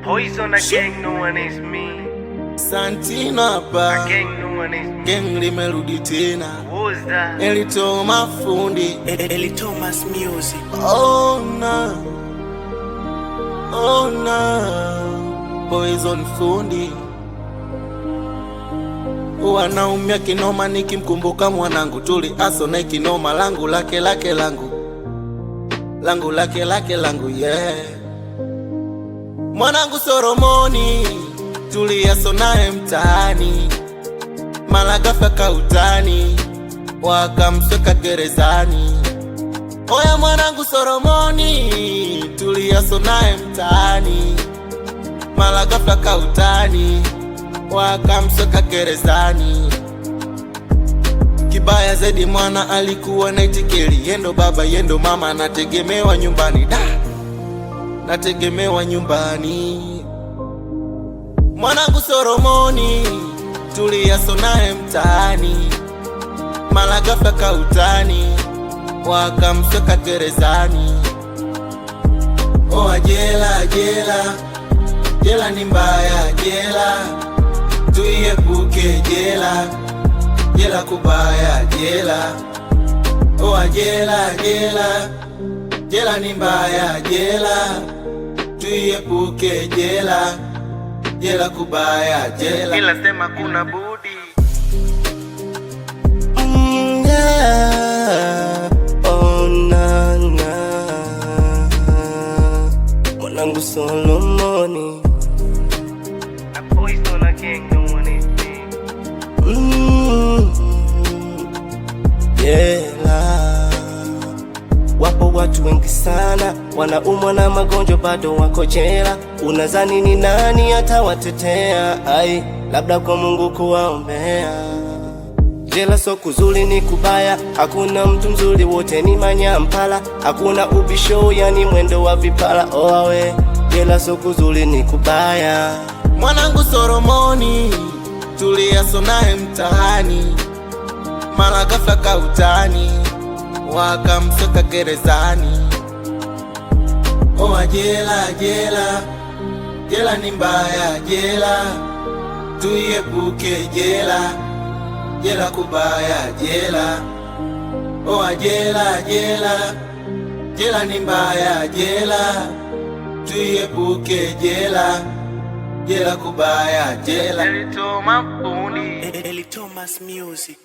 Poison again, no one is me. Santino hapa Again, no one is me. gang limerudi tena. Who's that? Elito mafundi Elitomas music. Oh no Poison fundi wanaumia kinoma nikimkumbuka mwanangu. Tuli aso na kinoma langu lake langu yeah. Mwanangu Solomoni tuli aso nae mtaani, malagafa kautani wakamsweka gerezani. Oya mwanangu Solomoni tuli aso nae mtaani, malagafa kautani wakamsweka gerezani. Kibaya zaidi mwana alikuwa na itikeli, yendo baba yendo mama, nategemewa nyumbani nategemewa nyumbani. Mwanangu Solomoni tuliaso nae mtaani, malagafa kautani wakamsweka gerezani. Oa jela ni mbaya, jela tuiepuke, jela kubaya, jela. Oa jela ni mbaya, jela tuiepuke, jela kubaya, jela. Ila sema kuna budi. Yeah. Oh na mwanangu Solomoni. A poison again, no one is me. Jela. Wapo watu wengi sana wanaumwa na magonjwa bado wako jela. Unazani ni nani atawatetea? Ai, labda kwa Mungu kuwaombea. Jela so kuzuri ni kubaya, hakuna mtu mzuri, wote ni manyampala. Hakuna ubisho, yani mwendo wa vipala. Oawe, jela so kuzuri ni kubaya. Mwanangu Solomoni tuliaso nae mtaani, malagafa kautani wakamsweka gerezani. Oa jela ni mbaya, jela tuiepuke, jela kubaya, jela. Oa jela ni mbaya, jela tuiepuke, jela kubaya, jela. Elito mafundi. Elitomas music.